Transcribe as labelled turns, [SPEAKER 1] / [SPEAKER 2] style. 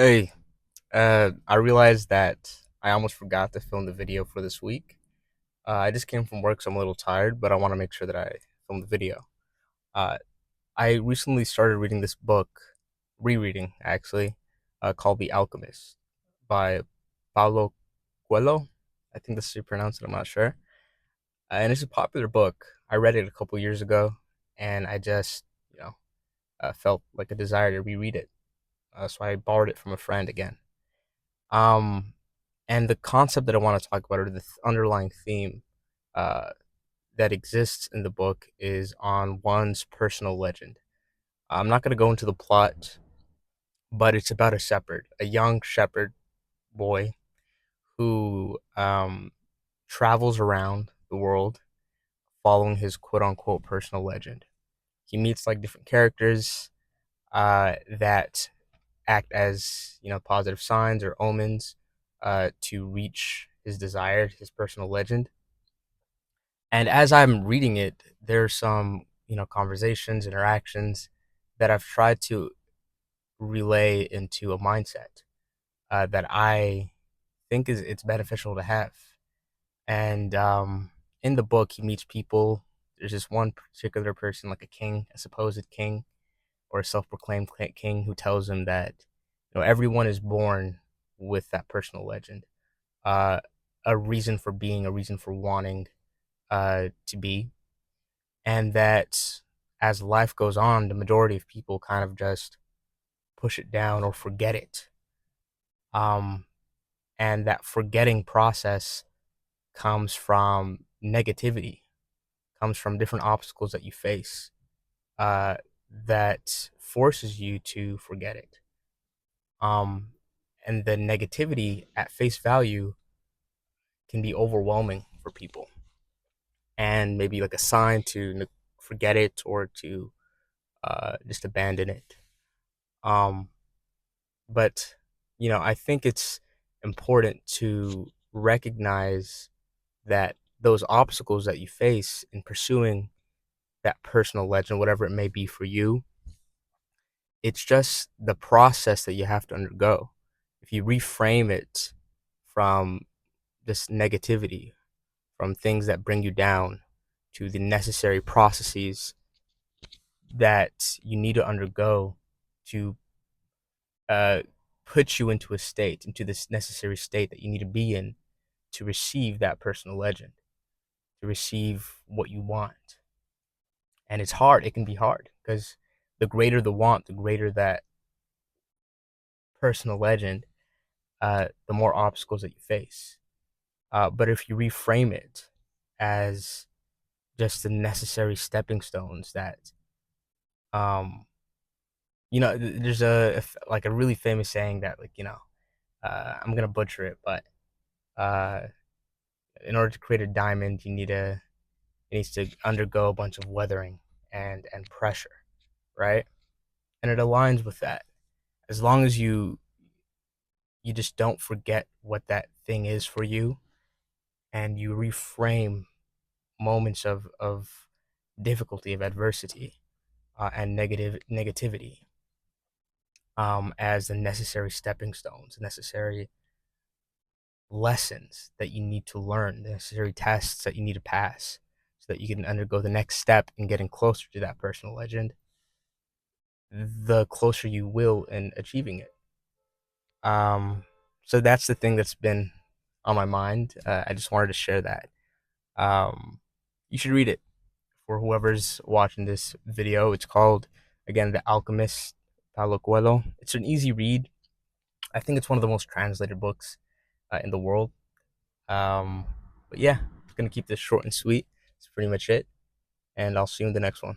[SPEAKER 1] Hey, I realized that I almost forgot to film the video for this week. I just came from work, so I'm a little tired, but I want to make sure that I film the video. Uh, I recently started reading this book, rereading actually, called The Alchemist by Paulo Coelho. I think that's how you pronounce it, I'm not sure. And it's a popular book. I read it a couple years ago, and I just, felt like a desire to reread it. So I borrowed it from a friend again. Um, and the concept that I want to talk about, or the underlying theme uh, that exists in the book, is on one's personal legend. I'm not going to go into the plot, but it's about a shepherd, a young shepherd boy who travels around the world following his quote unquote personal legend. He meets like different characters that act as positive signs or omens to reach his desired, his personal legend. And as I'm reading it, there's some, conversations, interactions that I've tried to relay into a mindset that I think is it's beneficial to have. And in the book, he meets people. There's this one particular person, like a king, a supposed king, or a self-proclaimed king, who tells him that everyone is born with that personal legend, uh, a reason for being, a reason for wanting to be, and that as life goes on, the majority of people kind of just push it down or forget it. Um, and that forgetting process comes from negativity, comes from different obstacles that you face uh, that forces you to forget it. Um, and the negativity at face value can be overwhelming for people, and maybe like a sign to forget it or to just abandon it. Um, But, I think it's important to recognize that those obstacles that you face in pursuing that personal legend, whatever it may be for you, it's just the process that you have to undergo. If you reframe it from this negativity, from things that bring you down, to the necessary processes that you need to undergo to uh, put you into a state, into this necessary state that you need to be in to receive that personal legend, to receive what you want. And it's hard. It can be hard because the greater the want, the greater that personal legend, the more obstacles that you face. But if you reframe it as just the necessary stepping stones that, um, there's like a really famous saying that I'm gonna butcher it, but uh, in order to create a diamond, it needs to undergo a bunch of weathering and pressure, right? And it aligns with that. As long as you just don't forget what that thing is for you, and you reframe moments of difficulty, of adversity, and negativity, as the necessary stepping stones, necessary lessons that you need to learn, the necessary tests that you need to pass, so that you can undergo the next step in getting closer to that personal legend, the closer you will in achieving it. Um, so that's the thing that's been on my mind. I just wanted to share that. Um, you should read it for whoever's watching this video. It's called, again, The Alchemist, Paulo Coelho. It's an easy read. I think it's one of the most translated books in the world. Um, but yeah, I'm gonna keep this short and sweet. That's pretty much it, and I'll see you in the next one.